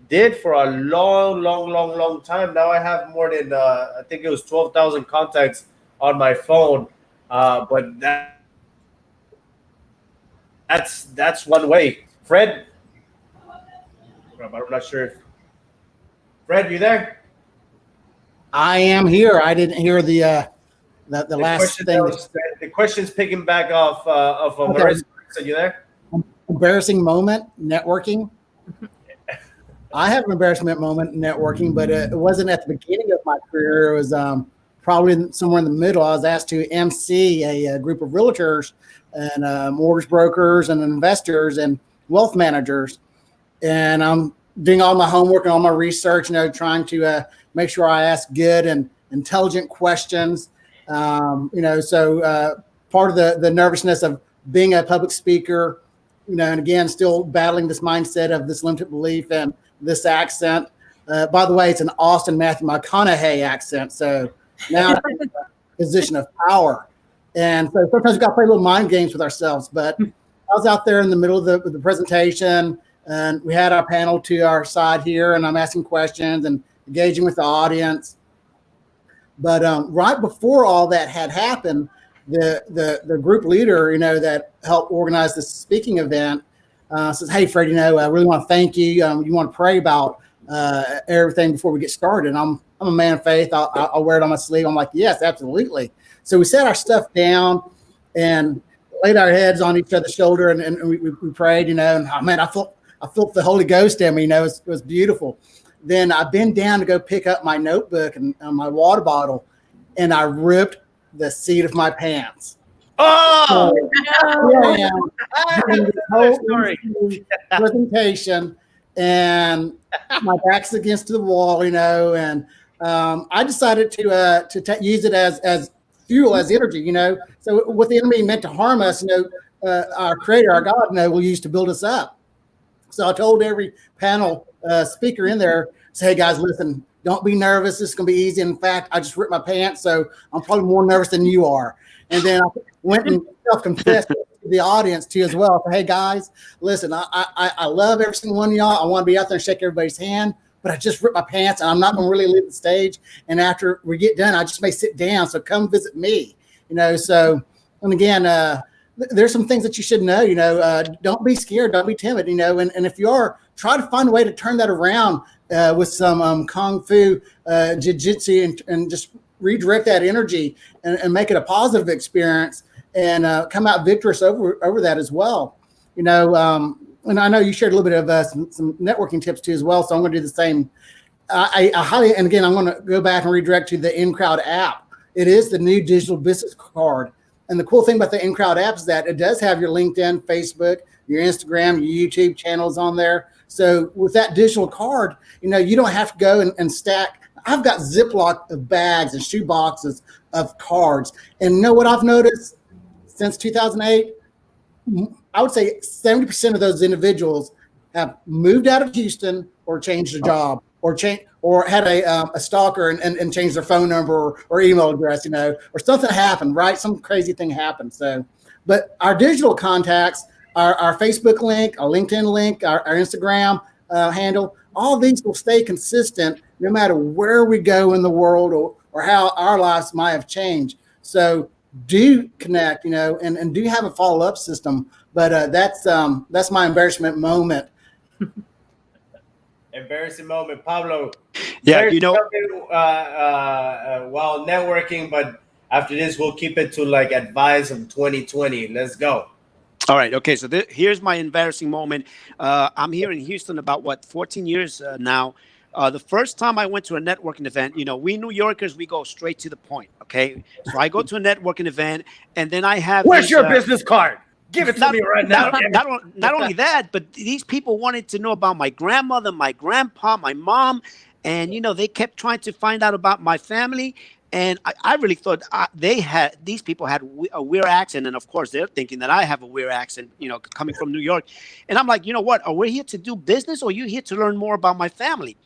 did for a long time. Now I have more than I think it was 12,000 contacts on my phone. But that's one way. Fred, I'm not sure if Fred, you there? I am here. I didn't hear the last thing. The question's picking back off of Okay. Marissa. Are you there? Embarrassing moment networking. I have an embarrassment moment networking, but it wasn't at the beginning of my career. It was probably somewhere in the middle. I was asked to MC a group of realtors and mortgage brokers and investors and wealth managers, and I'm doing all my homework and all my research, trying to make sure I ask good and intelligent questions. So part of the nervousness of being a public speaker, and again, still battling this mindset of this limited belief and this accent. By the way, it's an Austin Matthew McConaughey accent. So now it's a position of power. And so sometimes we've got to play little mind games with ourselves. But I was out there in the middle of the presentation, and we had our panel to our side here, and I'm asking questions and engaging with the audience. But right before all that had happened, the group leader, that helped organize this speaking event, says, "Hey, Fred, I really want to thank you. You want to pray about everything before we get started?" And I'm a man of faith. I'll wear it on my sleeve. I'm like, yes, absolutely. So we set our stuff down and laid our heads on each other's shoulder, and we prayed, and man, I felt the Holy Ghost in me. It was beautiful. Then I bent down to go pick up my notebook and my water bottle, and I ripped the seat of my pants. Oh, Yeah, the whole presentation, and my back's against the wall, and I decided to use it as fuel, as energy, So what the enemy meant to harm us, our Creator, our God, will use to build us up. So I told every panel speaker in there, say, "Hey guys, listen, don't be nervous. This is going to be easy. In fact, I just ripped my pants, so I'm probably more nervous than you are." And then I went and self-confessed to the audience too as well. "Hey guys, listen, I love every single one of y'all. I want to be out there and shake everybody's hand, but I just ripped my pants, and I'm not going to really leave the stage. And after we get done, I just may sit down. So come visit me." So, and again, there's some things that you should know. Don't be scared, don't be timid. And if you are, try to find a way to turn that around with some kung fu, jiu-jitsu, and just redirect that energy and make it a positive experience, and come out victorious over that as well. And I know you shared a little bit of some networking tips too as well. So I'm going to do the same. I highly, and again, I'm going to go back and redirect to the InCrowd app. It is the new digital business card. And the cool thing about the InCrowd app is that it does have your LinkedIn, Facebook, your Instagram, your YouTube channels on there. So with that digital card, you don't have to go and stack. I've got Ziploc of bags and shoe boxes of cards. And what I've noticed since 2008? I would say 70% of those individuals have moved out of Houston or changed a job or had a stalker and changed their phone number or email address, or something happened, right? Some crazy thing happened. So, but our digital contacts, our Facebook link, our LinkedIn link, our Instagram handle, all these will stay consistent no matter where we go in the world or how our lives might have changed. So do connect, and do have a follow-up system. But that's my embarrassment moment. Embarrassing moment, Pablo. Yeah, while networking, but after this, we'll keep it to like advice of 2020. Let's go. All right. Okay. So here's my embarrassing moment. I'm here in Houston about 14 years now. The first time I went to a networking event, we New Yorkers, we go straight to the point. Okay. So I go to a networking event, and then I have. Where's your business card? Give it to me right now. Not only that, but these people wanted to know about my grandmother, my grandpa, my mom. And, they kept trying to find out about my family. And I really thought these people had a weird accent. And of course, they're thinking that I have a weird accent, coming from New York. And I'm like, you know what? Are we here to do business, or are you here to learn more about my family?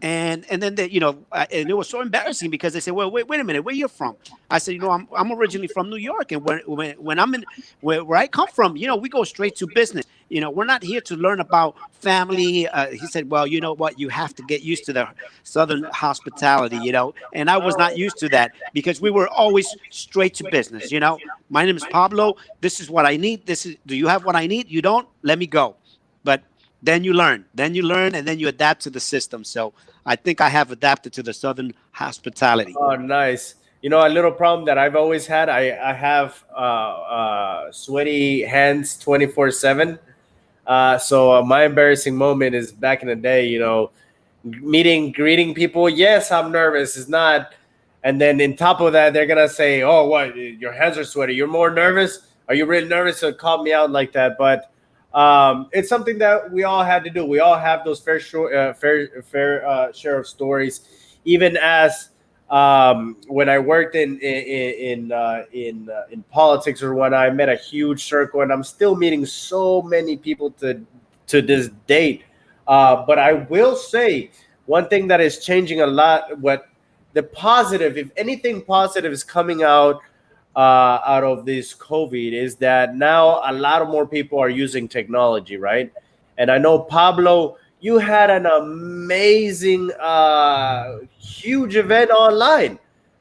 And then and it was so embarrassing because they said, well, wait a minute, where you're from? I said, I'm originally from New York, and when I'm in where I come from, we go straight to business. We're not here to learn about family. He said, well, you know what, you have to get used to the Southern hospitality, and I was not used to that because we were always straight to business. My name is Pablo. This is what I need. Do you have what I need? You don't? Let me go. But then you learn, and then you adapt to the system. So I think I have adapted to the Southern hospitality. Oh, nice. A little problem that I've always had. I have sweaty hands 24/7. So my embarrassing moment is back in the day. Greeting people. Yes, I'm nervous. It's not. And then in top of that, they're gonna say, "Oh, what? Your hands are sweaty. You're more nervous. Are you really nervous?" So call me out like that, but. It's something that we all had to do. We all have those fair share of stories. Even as when I worked in politics or when I met a huge circle, and I'm still meeting so many people to this date. But I will say one thing that is changing a lot. What the positive, if anything positive, is coming out of this COVID is that now a lot of more people are using technology, right? And I know, Pablo, you had an amazing, huge event online.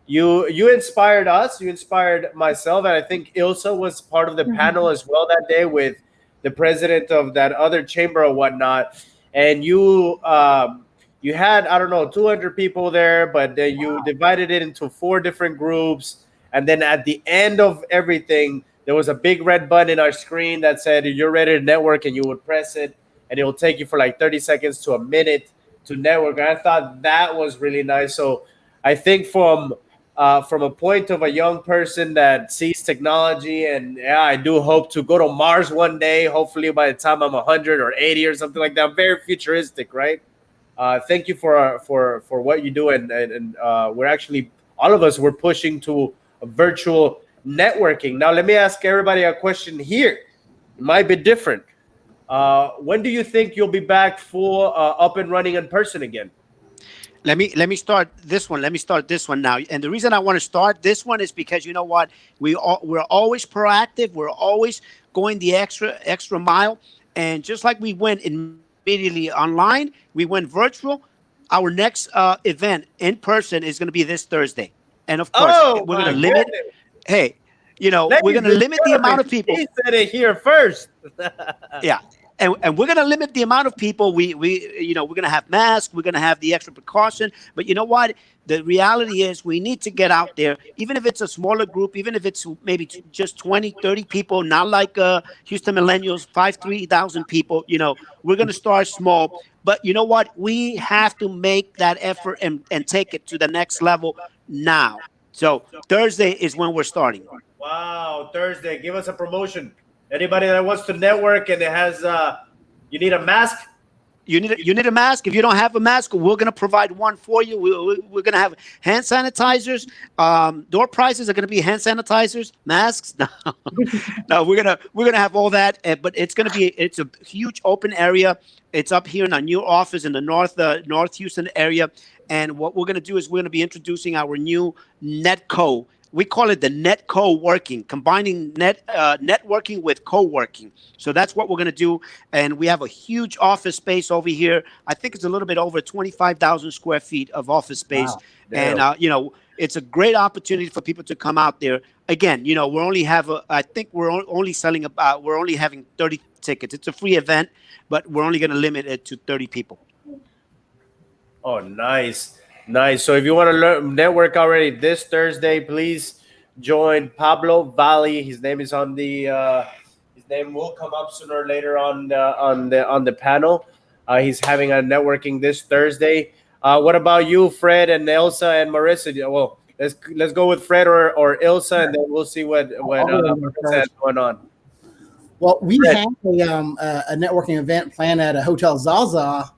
You inspired us. You inspired myself, and I think Ilsa was part of the panel as well that day with the president of that other chamber or whatnot. And you had, I don't know, 200 people there, but then you divided it into 4 different groups. And then at the end of everything, there was a big red button in our screen that said, "You're ready to network," and you would press it, and it will take you for like 30 seconds to a minute to network. And I thought that was really nice. So I think from a point of a young person that sees technology, and yeah, I do hope to go to Mars one day, hopefully by the time I'm 100 or 80 or something like that. I'm very futuristic, right? Thank you for what you do. And we're actually, all of us, we're pushing to virtual networking. Now, let me ask everybody a question here. It might be different. When do you think you'll be back full up and running in person again? Let me start this one. Let me start this one now. And the reason I want to start this one is because you know what? We're always proactive. We're always going the extra mile. And just like we went immediately online, we went virtual. Our next event in person is going to be this Thursday. And of course, we're going to limit. Goodness. Hey, we're going to limit the amount of people. He said it here first. Yeah. And we're going to limit the amount of people. We're going to have masks. We're going to have the extra precaution. But you know what? The reality is we need to get out there, even if it's a smaller group, even if it's maybe just 20, 30 people, not like Houston Millennials, 3,000 people. We're going to start small. But you know what? We have to make that effort and take it to the next level now. So Thursday is when we're starting. Wow, Thursday. Give us a promotion. Anybody that wants to network and it has, you need a mask? You need a mask. If you don't have a mask, we're going to provide one for you. We're going to have hand sanitizers. Door prizes are going to be hand sanitizers, masks. No, we're gonna have all that. But it's a huge open area. It's up here in our new office in the North Houston area. And what we're going to do is we're going to be introducing our new Netco. We call it the net co-working, combining networking with co-working. So that's what we're going to do. And we have a huge office space over here. I think it's a little bit over 25,000 square feet of office space. Wow. And, it's a great opportunity for people to come out there. Again, we're only having 30 tickets. It's a free event, but we're only going to limit it to 30 people. Oh, nice. Nice. So if you want to network already this Thursday, please join Pablo Valle. His name is on the. His name will come up sooner or later on the panel. He's having a networking this Thursday. What about you, Fred and Ilsa and Marissa? Well, let's go with Fred or Ilsa, and then we'll see what Marissa has going on. Well, we had a networking event planned at a Hotel Zaza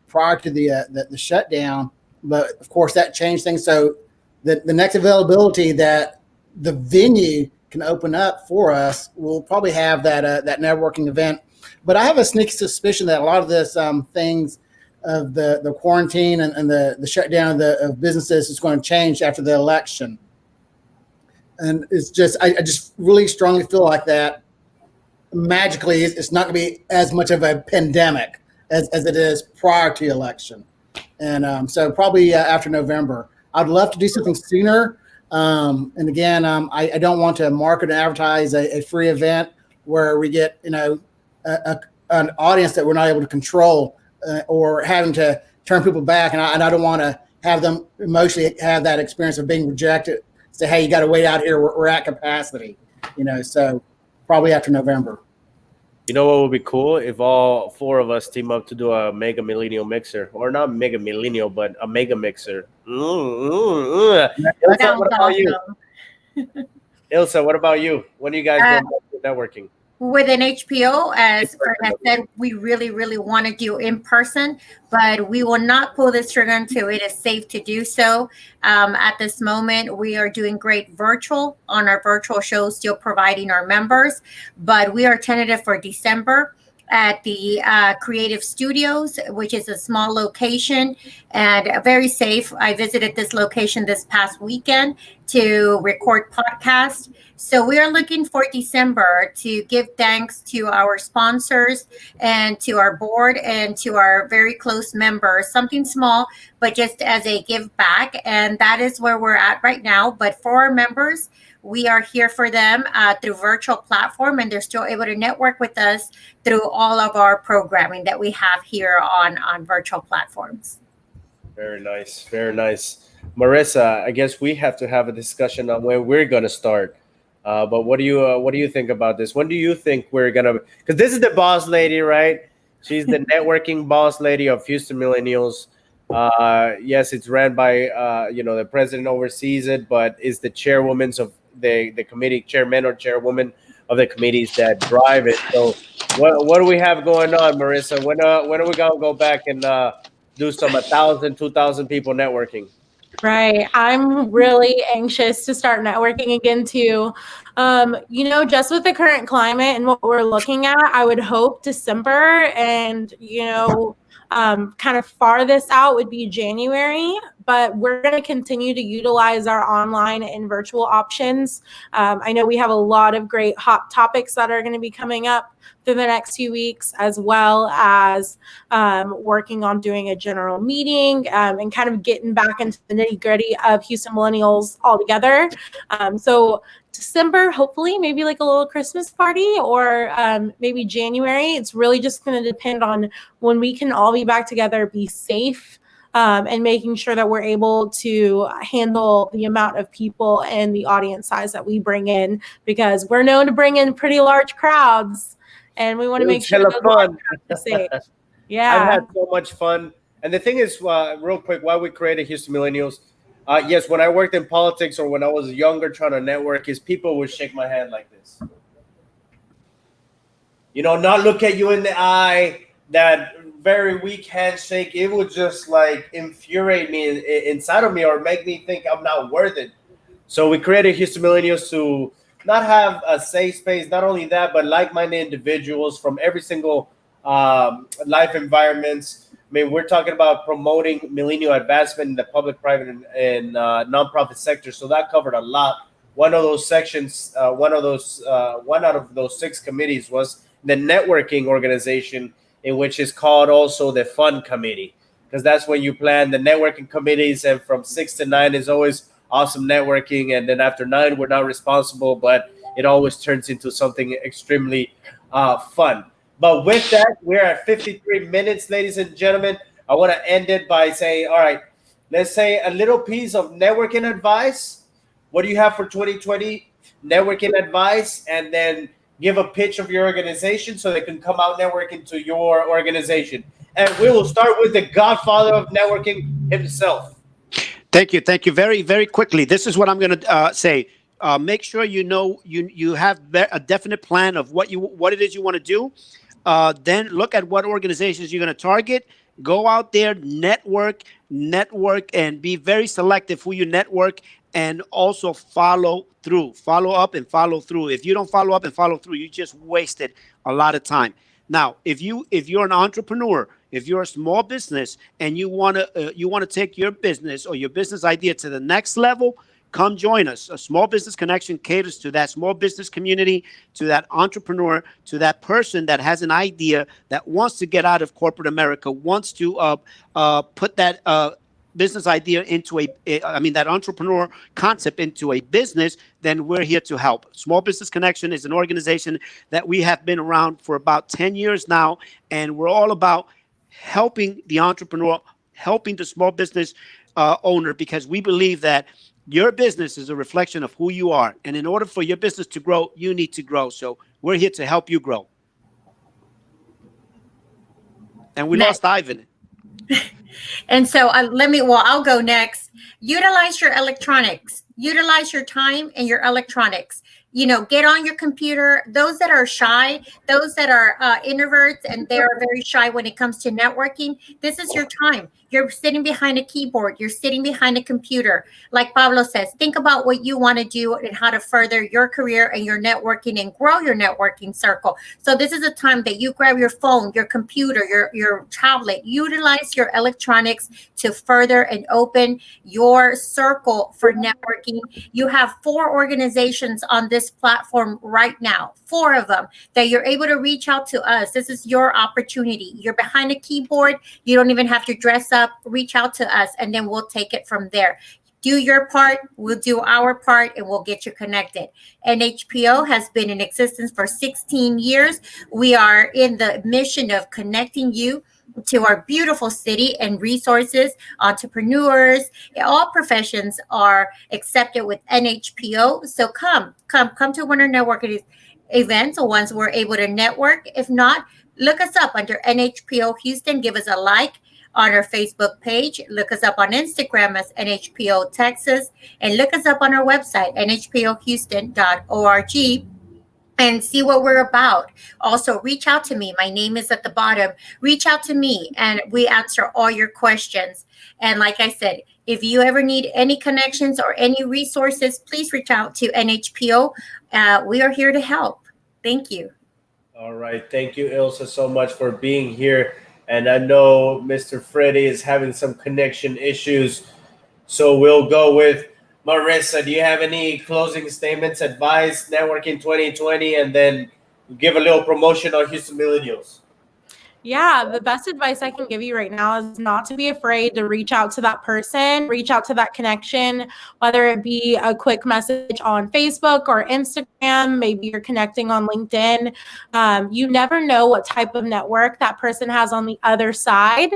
prior to the shutdown. But of course, that changed things. So the next availability that the venue can open up for us, we'll probably have that networking event. But I have a sneaky suspicion that a lot of this things of the quarantine and the shutdown of businesses is going to change after the election. And it's just, I just really strongly feel like that magically it's not going to be as much of a pandemic as it is prior to the election. And so probably after November. I'd love to do something sooner. And again, I don't want to market and advertise a free event where we get, an audience that we're not able to control or having to turn people back. And I don't want to have them emotionally have that experience of being rejected. Say, hey, you got to wait out here. We're at capacity, so probably after November. You know what would be cool if all four of us team up to do a mega millennial mixer, or not mega millennial, but a mega mixer. Ilsa, what about you? Ilsa, what about you? When are you guys going back to networking? Within HPO, as Fred has said, we really, really want to do in person, but we will not pull this trigger until it is safe to do so. At this moment, we are doing great virtual on our virtual shows, still providing our members, but we are tentative for December at the Creative Studios, which is a small location and very safe. I visited this location this past weekend to record podcasts. So we are looking for December to give thanks to our sponsors and to our board and to our very close members, something small, but just as a give back. And that is where we're at right now. But for our members, we are here for them through virtual platform, and they're still able to network with us through all of our programming that we have here on virtual platforms. Very nice. Very nice. Marissa, I guess we have to have a discussion on when we're going to start. But what do you think about this? When do you think we're going to, because this is the boss lady, right? She's the networking boss lady of Houston Millennials. Yes, it's ran by, the president oversees it, but is the chairwoman of the committee, chairman or chairwoman of the committees that drive it. So what do we have going on, Marissa? When are we going to go back and do some 1,000, 2,000 people networking? Right. I'm really anxious to start networking again too. Just with the current climate and what we're looking at, I would hope December and, kind of farthest out would be January, but we're going to continue to utilize our online and virtual options. I know we have a lot of great hot topics that are going to be coming up through the next few weeks, as well as working on doing a general meeting and kind of getting back into the nitty-gritty of Houston Millennials altogether. So December, hopefully, maybe like a little Christmas party, or maybe January. It's really just going to depend on when we can all be back together, be safe, and making sure that we're able to handle the amount of people and the audience size that we bring in, because we're known to bring in pretty large crowds, and we want to make sure those large crowds are safe. Yeah, I've had so much fun. And the thing is, real quick, why we created Houston Millennials, yes, when I worked in politics or when I was younger trying to network, is people would shake my hand like this. Not look at you in the eye, that very weak handshake. It would just like infuriate me inside of me or make me think I'm not worth it. So we created Houston Millennials to not have a safe space. Not only that, but like-minded individuals from every single life environments. I mean, we're talking about promoting millennial advancement in the public, private, and nonprofit sector. So that covered a lot. One of those sections, one out of those 6 committees was the networking organization, in which is called also the fun committee, because that's when you plan the networking committees. And from 6 to 9 is always awesome networking. And then after 9, we're not responsible, but it always turns into something extremely fun. But with that, we're at 53 minutes, ladies and gentlemen. I want to end it by saying, all right, let's say a little piece of networking advice. What do you have for 2020? Networking advice, and then give a pitch of your organization so they can come out networking to your organization. And we will start with the godfather of networking himself. Thank you. Very, very quickly. This is what I'm going to say. Make sure you have a definite plan of what it is you want to do. Then look at what organizations you're going to target, Go out there, network, and be very selective who you network, and also follow through. Follow up and follow through. If you don't follow up and follow through, you just wasted a lot of time. Now, if you're an entrepreneur, if you're a small business and you wanna take your business or your business idea to the next level, come join us. A Small Business Connection caters to that small business community, to that entrepreneur, to that person that has an idea that wants to get out of corporate America, wants to put that business idea into that entrepreneur concept into a business. Then we're here to help. Small Business Connection is an organization that we have been around for about 10 years now, and we're all about helping the entrepreneur, helping the small business owner, because we believe that your business is a reflection of who you are. And in order for your business to grow, you need to grow. So we're here to help you grow. And we lost Ivan. And so I'll go next. Utilize your electronics. Utilize your time and your electronics. Get on your computer. Those that are shy, those that are introverts, and they are very shy when it comes to networking, this is your time. You're sitting behind a keyboard. You're sitting behind a computer. Like Pablo says, think about what you want to do and how to further your career and your networking and grow your networking circle. So this is a time that you grab your phone, your computer, your tablet, utilize your electronics to further and open your circle for networking. You have 4 organizations on this platform right now, 4 of them, that you're able to reach out to us. This is your opportunity. You're behind a keyboard. You don't even have to dress up. Reach out to us, and then we'll take it from there. Do your part, we'll do our part, and we'll get you connected. NHPO has been in existence for 16 years. We are in the mission of connecting you to our beautiful city and resources. Entrepreneurs, all professions are accepted with NHPO. So come to one of our networking events, or ones we're able to network. If not, look us up under NHPO Houston. Give us a like on our Facebook page. Look us up on Instagram as NHPO Texas, and look us up on our website, nhpohouston.org, and see what we're about. Also, reach out to me. My name is at the bottom. Reach out to me, and we answer all your questions. And like I said, if you ever need any connections or any resources, please reach out to NHPO. We are here to help. Thank you. All right. Thank you, Ilsa, so much for being here. And I know Mr. Freddie is having some connection issues, so we'll go with Marissa. Do you have any closing statements, advice, networking 2020, and then give a little promotion on Houston Millennials? Yeah, the best advice I can give you right now is not to be afraid to reach out to that person, reach out to that connection, whether it be a quick message on Facebook or Instagram, maybe you're connecting on LinkedIn. You never know what type of network that person has on the other side,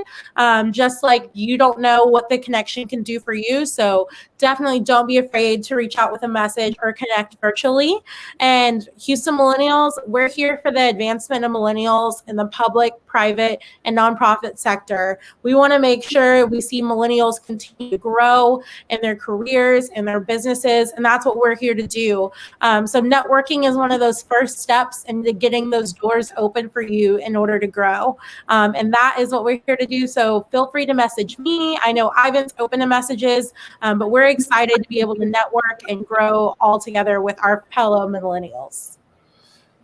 just like you don't know what the connection can do for you. So definitely don't be afraid to reach out with a message or connect virtually. And Houston Millennials, we're here for the advancement of millennials in the public, private, and nonprofit sector. We want to make sure we see millennials continue to grow in their careers and their businesses, and that's what we're here to do. So networking is one of those first steps into getting those doors open for you in order to grow. And that is what we're here to do. So feel free to message me. I know Ivan's open to messages, but we're excited to be able to network and grow all together with our fellow millennials.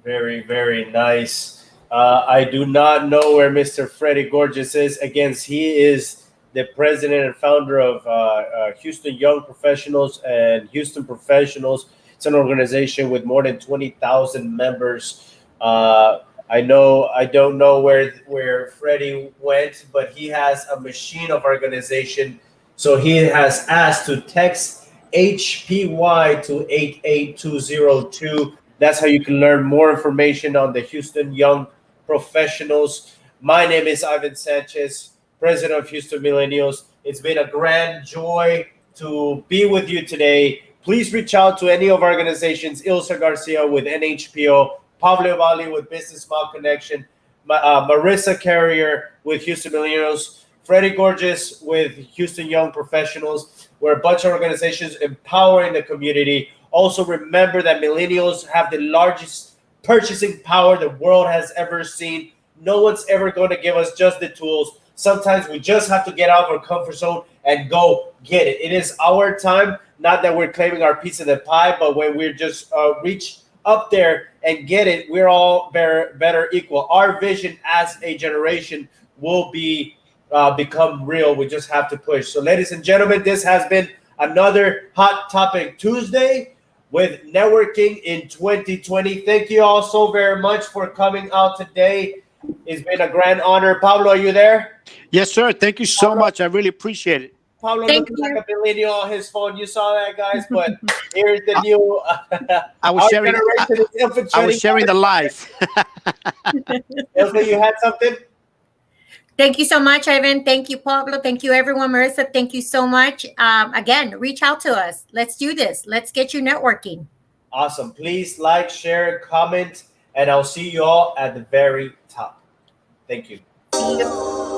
Very, very nice. I do not know where Mr. Freddie Goerges is. Again, he is the president and founder of Houston Young Professionals and Houston Professionals. It's an organization with more than 20,000 members. I don't know where Freddie went, but he has a machine of organization. So he has asked to text HPY to 88202. That's how you can learn more information on the Houston Young Professionals. My name is Ivan Sanchez, president of Houston Millennials. It's been a grand joy to be with you today. Please reach out to any of our organizations, Ilsa Garcia with NHPO, Pablo Valle with Business Mile Connection, Marissa Carrier with Houston Millennials, Freddie Goerges with Houston Young Professionals. We're a bunch of organizations empowering the community. Also, remember that millennials have the largest purchasing power the world has ever seen. No one's ever going to give us just the tools. Sometimes we just have to get out of our comfort zone and go get it. It is our time. Not that we're claiming our piece of the pie, but when we're just reach up there and get it, we're all better equal. Our vision as a generation will be become real. We just have to push. So, ladies and gentlemen, this has been another Hot Topic Tuesday with networking in 2020. Thank you all so very much for coming out today. It's been a grand honor. Pablo, are you there? Yes, sir. Thank you so much. I really appreciate it. Pablo Thank looking you. like a millennial on his phone. You saw that, guys. But here's the new. I was our sharing. generation is infiltrating. I was sharing the live. Ilsa, you had something? Thank you so much, Ivan. Thank you, Pablo. Thank you, everyone. Marissa, thank you so much. Again, reach out to us. Let's do this. Let's get you networking. Awesome. Please like, share, comment, and I'll see you all at the very top. Thank you. See you.